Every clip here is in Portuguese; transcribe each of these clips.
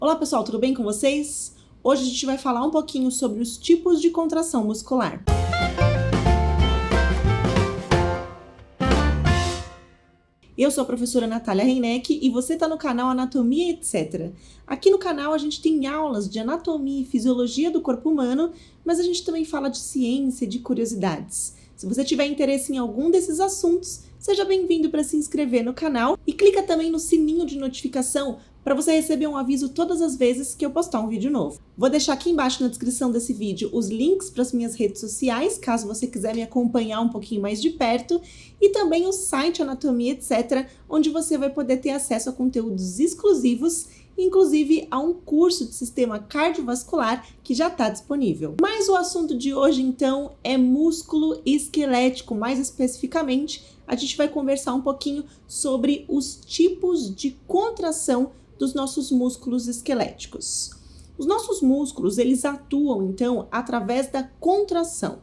Olá pessoal, tudo bem com vocês? Hoje a gente vai falar um pouquinho sobre os tipos de contração muscular. Eu sou a professora Natália Reineck e você está no canal Anatomia Etc. Aqui no canal a gente tem aulas de anatomia e fisiologia do corpo humano, mas a gente também fala de ciência e de curiosidades. Se você tiver interesse em algum desses assuntos, seja bem-vindo para se inscrever no canal e clica também no sininho de notificação para você receber um aviso todas as vezes que eu postar um vídeo novo. Vou deixar aqui embaixo na descrição desse vídeo os links para as minhas redes sociais, caso você quiser me acompanhar um pouquinho mais de perto, e também o site Anatomia Etc, onde você vai poder ter acesso a conteúdos exclusivos, inclusive a um curso de sistema cardiovascular que já está disponível. Mas o assunto de hoje, então, é músculo esquelético. Mais especificamente, a gente vai conversar um pouquinho sobre os tipos de contração dos nossos músculos esqueléticos. Os nossos músculos, eles atuam, então, através da contração.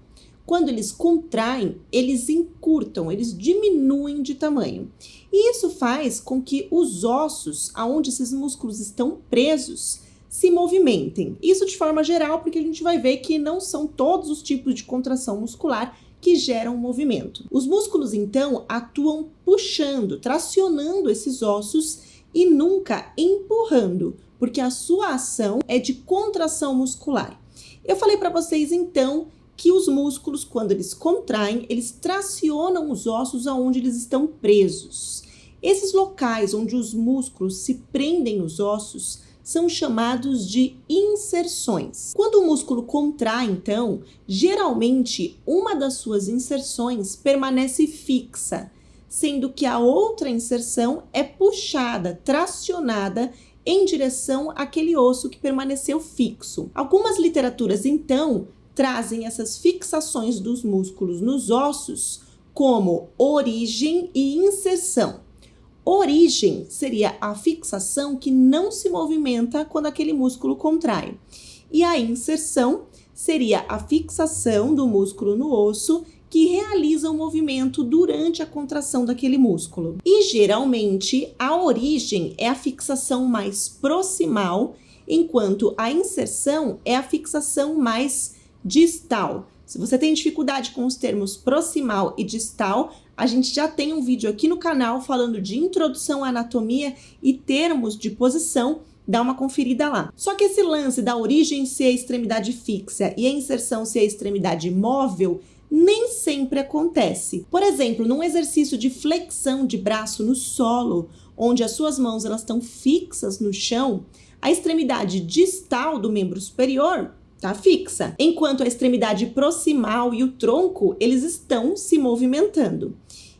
Quando eles contraem, eles encurtam, eles diminuem de tamanho. E isso faz com que os ossos, aonde esses músculos estão presos, se movimentem. Isso de forma geral, porque a gente vai ver que não são todos os tipos de contração muscular que geram movimento. Os músculos, então, atuam puxando, tracionando esses ossos e nunca empurrando, porque a sua ação é de contração muscular. Eu falei para vocês, então, que os músculos, quando eles contraem, eles tracionam os ossos aonde eles estão presos. Esses locais onde os músculos se prendem nos ossos são chamados de inserções. Quando o músculo contrai, então, geralmente uma das suas inserções permanece fixa, sendo que a outra inserção é puxada, tracionada em direção àquele osso que permaneceu fixo. Algumas literaturas, então, trazem essas fixações dos músculos nos ossos como origem e inserção. Origem seria a fixação que não se movimenta quando aquele músculo contrai. E a inserção seria a fixação do músculo no osso que realiza o movimento durante a contração daquele músculo. E geralmente a origem é a fixação mais proximal, enquanto a inserção é a fixação mais distal. Se você tem dificuldade com os termos proximal e distal, a gente já tem um vídeo aqui no canal falando de introdução à anatomia e termos de posição, dá uma conferida lá. Só que esse lance da origem ser a extremidade fixa e a inserção ser a extremidade móvel nem sempre acontece. Por exemplo, num exercício de flexão de braço no solo, onde as suas mãos elas estão fixas no chão, a extremidade distal do membro superior está fixa, enquanto a extremidade proximal e o tronco, eles estão se movimentando.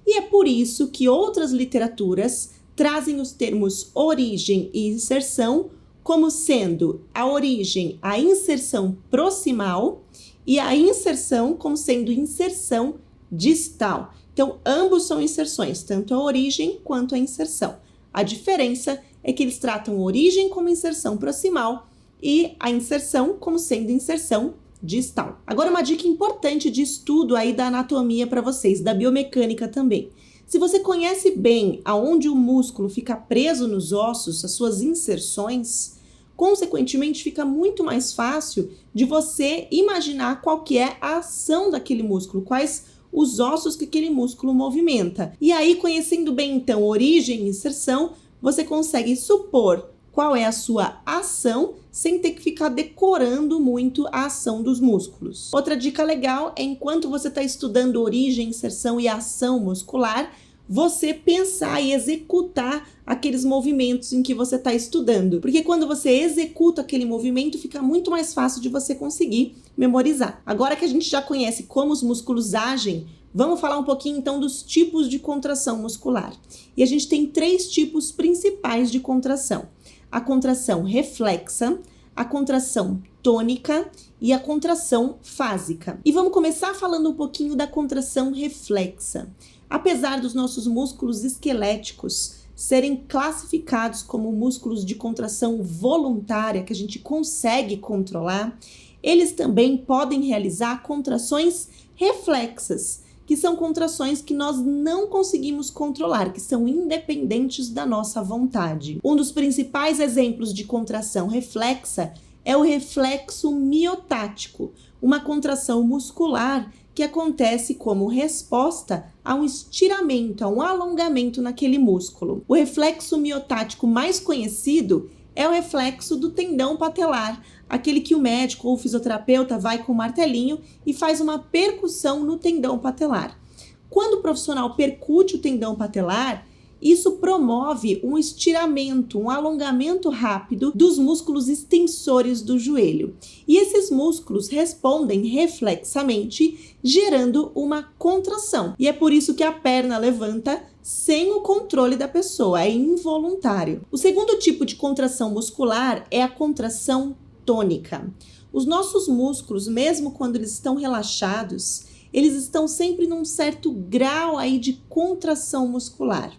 E é por isso que outras literaturas trazem os termos origem e inserção como sendo a origem a inserção proximal e a inserção como sendo inserção distal. Então, ambos são inserções, tanto a origem quanto a inserção. A diferença é que eles tratam a origem como inserção proximal e a inserção como sendo inserção distal. Agora, uma dica importante de estudo aí da anatomia para vocês, da biomecânica também. Se você conhece bem aonde o músculo fica preso nos ossos, as suas inserções, consequentemente fica muito mais fácil de você imaginar qual que é a ação daquele músculo, quais os ossos que aquele músculo movimenta. E aí, conhecendo bem então origem e inserção, você consegue supor qual é a sua ação sem ter que ficar decorando muito a ação dos músculos. Outra dica legal é, enquanto você está estudando origem, inserção e ação muscular, você pensar e executar aqueles movimentos em que você está estudando. Porque quando você executa aquele movimento, fica muito mais fácil de você conseguir memorizar. Agora que a gente já conhece como os músculos agem, vamos falar um pouquinho então dos tipos de contração muscular. E a gente tem 3 tipos principais de contração: a contração reflexa, a contração tônica e a contração fásica. E vamos começar falando um pouquinho da contração reflexa. Apesar dos nossos músculos esqueléticos serem classificados como músculos de contração voluntária que a gente consegue controlar, eles também podem realizar contrações reflexas, que são contrações que nós não conseguimos controlar, que são independentes da nossa vontade. Um dos principais exemplos de contração reflexa é o reflexo miotático, uma contração muscular que acontece como resposta a um estiramento, a um alongamento naquele músculo. O reflexo miotático mais conhecido é o reflexo do tendão patelar, aquele que o médico ou o fisioterapeuta vai com o martelinho e faz uma percussão no tendão patelar. Quando o profissional percute o tendão patelar, isso promove um estiramento, um alongamento rápido dos músculos extensores do joelho. E esses músculos respondem reflexamente, gerando uma contração. E é por isso que a perna levanta sem o controle da pessoa, é involuntário. O segundo tipo de contração muscular é a contração tônica. Os nossos músculos, mesmo quando eles estão relaxados, eles estão sempre num certo grau aí de contração muscular.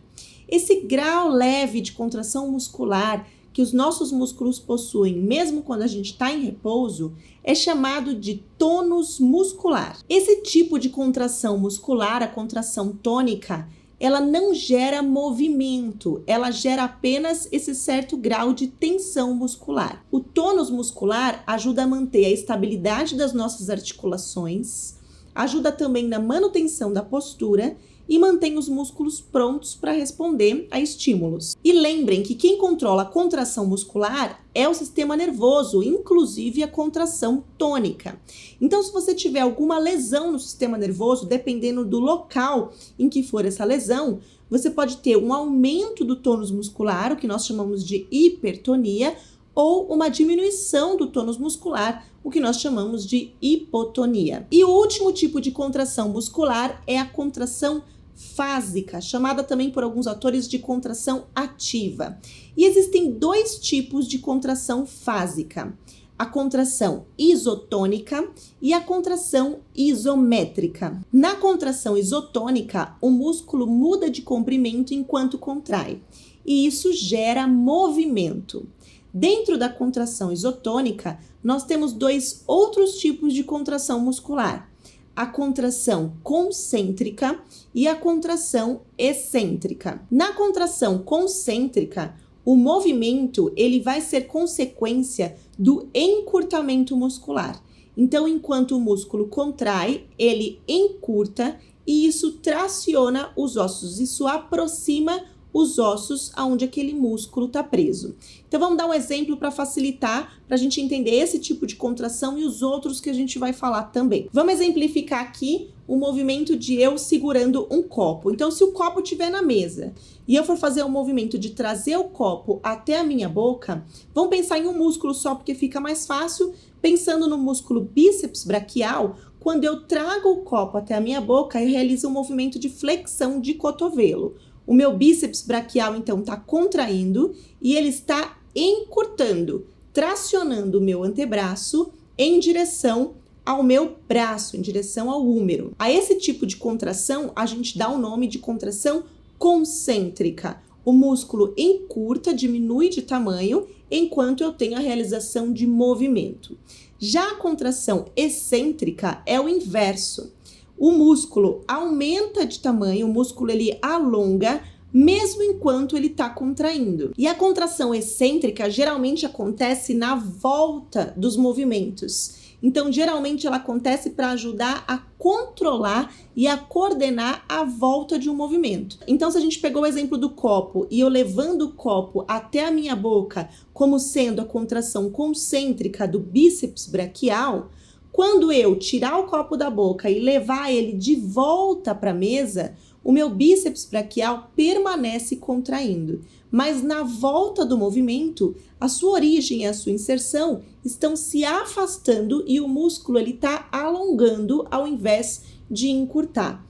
Esse grau leve de contração muscular que os nossos músculos possuem, mesmo quando a gente está em repouso, é chamado de tônus muscular. Esse tipo de contração muscular, a contração tônica, ela não gera movimento, ela gera apenas esse certo grau de tensão muscular. O tônus muscular ajuda a manter a estabilidade das nossas articulações, ajuda também na manutenção da postura e mantém os músculos prontos para responder a estímulos. E lembrem que quem controla a contração muscular é o sistema nervoso, inclusive a contração tônica. Então, se você tiver alguma lesão no sistema nervoso, dependendo do local em que for essa lesão, você pode ter um aumento do tônus muscular, o que nós chamamos de hipertonia, ou uma diminuição do tônus muscular, o que nós chamamos de hipotonia. E o último tipo de contração muscular é a contração fásica, chamada também por alguns autores de contração ativa. E existem dois tipos de contração fásica: a contração isotônica e a contração isométrica. Na contração isotônica, o músculo muda de comprimento enquanto contrai, e isso gera movimento. Dentro da contração isotônica, nós temos dois outros tipos de contração muscular: a contração concêntrica e a contração excêntrica. Na contração concêntrica, o movimento ele vai ser consequência do encurtamento muscular. Então, enquanto o músculo contrai, ele encurta e isso traciona os ossos, isso aproxima os ossos aonde aquele músculo está preso. Então vamos dar um exemplo para facilitar, para a gente entender esse tipo de contração e os outros que a gente vai falar também. Vamos exemplificar aqui o movimento de eu segurando um copo. Então, se o copo estiver na mesa e eu for fazer o movimento de trazer o copo até a minha boca, vamos pensar em um músculo só porque fica mais fácil. Pensando no músculo bíceps braquial, quando eu trago o copo até a minha boca, eu realizo um movimento de flexão de cotovelo. O meu bíceps braquial, então, está contraindo e ele está encurtando, tracionando o meu antebraço em direção ao meu braço, em direção ao húmero. A esse tipo de contração, a gente dá o nome de contração concêntrica. O músculo encurta, diminui de tamanho, enquanto eu tenho a realização de movimento. Já a contração excêntrica é o inverso. O músculo aumenta de tamanho, o músculo ele alonga, mesmo enquanto ele está contraindo. E a contração excêntrica geralmente acontece na volta dos movimentos. Então, geralmente ela acontece para ajudar a controlar e a coordenar a volta de um movimento. Então, se a gente pegou o exemplo do copo e eu levando o copo até a minha boca como sendo a contração concêntrica do bíceps braquial, quando eu tirar o copo da boca e levar ele de volta para a mesa, o meu bíceps braquial permanece contraindo. Mas na volta do movimento, a sua origem e a sua inserção estão se afastando e o músculo está alongando ao invés de encurtar.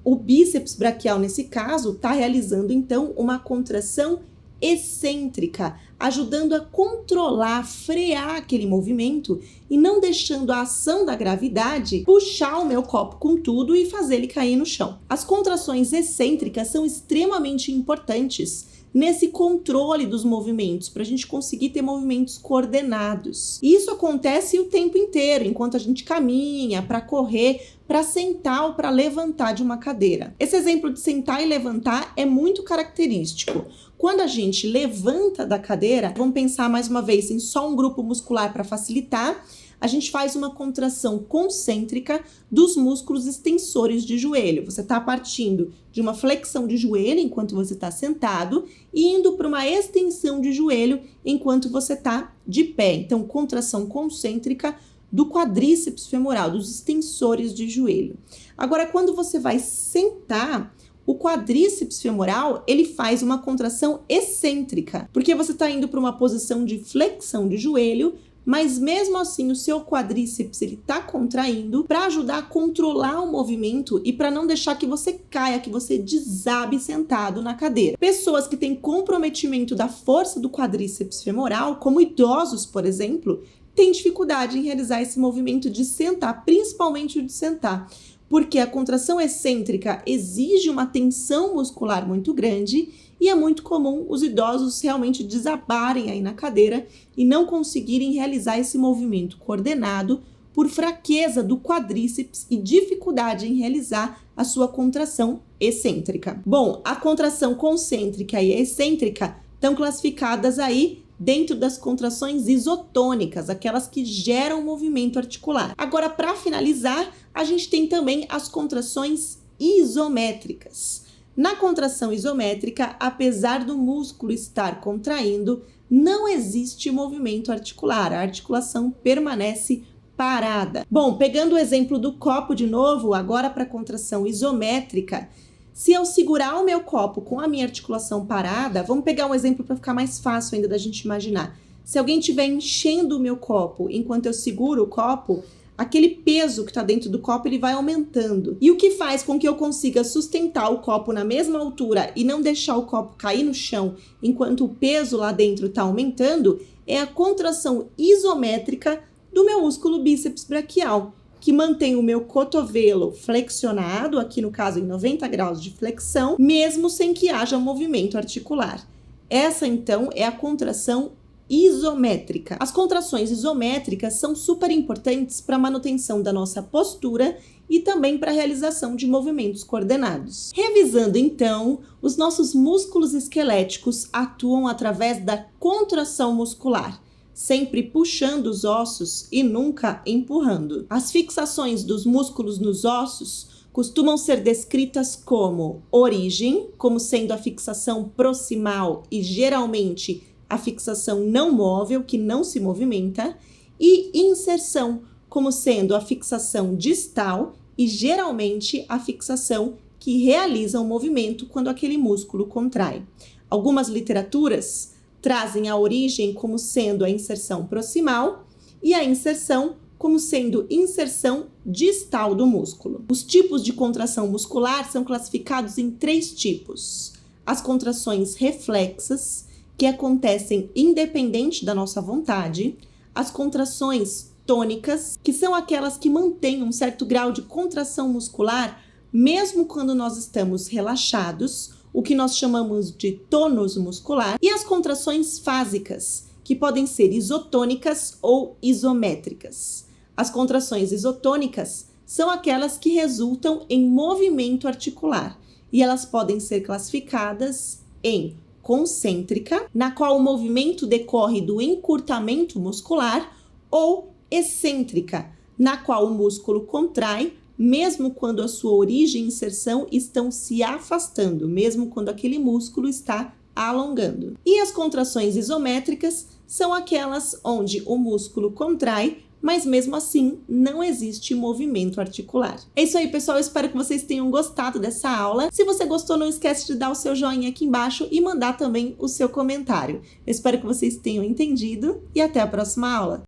O bíceps braquial, nesse caso, está realizando então uma contração excêntrica, ajudando a controlar, frear aquele movimento e não deixando a ação da gravidade puxar o meu copo com tudo e fazer ele cair no chão. As contrações excêntricas são extremamente importantes nesse controle dos movimentos, para a gente conseguir ter movimentos coordenados. E isso acontece o tempo inteiro, enquanto a gente caminha, para correr, para sentar ou para levantar de uma cadeira. Esse exemplo de sentar e levantar é muito característico. Quando a gente levanta da cadeira, vamos pensar mais uma vez em só um grupo muscular para facilitar, a gente faz uma contração concêntrica dos músculos extensores de joelho. Você está partindo de uma flexão de joelho enquanto você está sentado e indo para uma extensão de joelho enquanto você está de pé. Então, contração concêntrica do quadríceps femoral, dos extensores de joelho. Agora, quando você vai sentar, o quadríceps femoral, ele faz uma contração excêntrica, porque você está indo para uma posição de flexão de joelho, mas mesmo assim o seu quadríceps ele está contraindo para ajudar a controlar o movimento e para não deixar que você caia, que você desabe sentado na cadeira. Pessoas que têm comprometimento da força do quadríceps femoral, como idosos, por exemplo, têm dificuldade em realizar esse movimento de sentar, principalmente o de sentar, porque a contração excêntrica exige uma tensão muscular muito grande e é muito comum os idosos realmente desabarem aí na cadeira e não conseguirem realizar esse movimento coordenado por fraqueza do quadríceps e dificuldade em realizar a sua contração excêntrica. Bom, a contração concêntrica e a excêntrica estão classificadas aí dentro das contrações isotônicas, aquelas que geram movimento articular. Agora, para finalizar, a gente tem também as contrações isométricas. Na contração isométrica, apesar do músculo estar contraindo, não existe movimento articular, a articulação permanece parada. Bom, pegando o exemplo do copo de novo, agora para a contração isométrica, se eu segurar o meu copo com a minha articulação parada, vamos pegar um exemplo para ficar mais fácil ainda da gente imaginar. Se alguém estiver enchendo o meu copo enquanto eu seguro o copo, aquele peso que está dentro do copo ele vai aumentando. E o que faz com que eu consiga sustentar o copo na mesma altura e não deixar o copo cair no chão enquanto o peso lá dentro está aumentando é a contração isométrica do meu músculo bíceps braquial, que mantém o meu cotovelo flexionado, aqui no caso em 90 graus de flexão, mesmo sem que haja movimento articular. Essa, então, é a contração isométrica. As contrações isométricas são super importantes para a manutenção da nossa postura e também para a realização de movimentos coordenados. Revisando, então, os nossos músculos esqueléticos atuam através da contração muscular, sempre puxando os ossos e nunca empurrando. As fixações dos músculos nos ossos costumam ser descritas como origem, como sendo a fixação proximal e geralmente a fixação não móvel, que não se movimenta, e inserção, como sendo a fixação distal e geralmente a fixação que realiza o movimento quando aquele músculo contrai. Algumas literaturas trazem a origem como sendo a inserção proximal e a inserção como sendo inserção distal do músculo. Os tipos de contração muscular são classificados em 3 tipos. As contrações reflexas, que acontecem independente da nossa vontade, as contrações tônicas, que são aquelas que mantêm um certo grau de contração muscular mesmo quando nós estamos relaxados, o que nós chamamos de tônus muscular, e as contrações fásicas, que podem ser isotônicas ou isométricas. As contrações isotônicas são aquelas que resultam em movimento articular, e elas podem ser classificadas em concêntrica, na qual o movimento decorre do encurtamento muscular, ou excêntrica, na qual o músculo contrai, mesmo quando a sua origem e inserção estão se afastando, mesmo quando aquele músculo está alongando. E as contrações isométricas são aquelas onde o músculo contrai, mas mesmo assim não existe movimento articular. É isso aí, pessoal. Eu espero que vocês tenham gostado dessa aula. Se você gostou, não esquece de dar o seu joinha aqui embaixo e mandar também o seu comentário. Eu espero que vocês tenham entendido e até a próxima aula.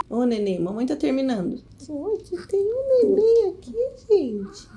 Ô, neném, mamãe tá terminando. Oi, tem um neném aqui, gente.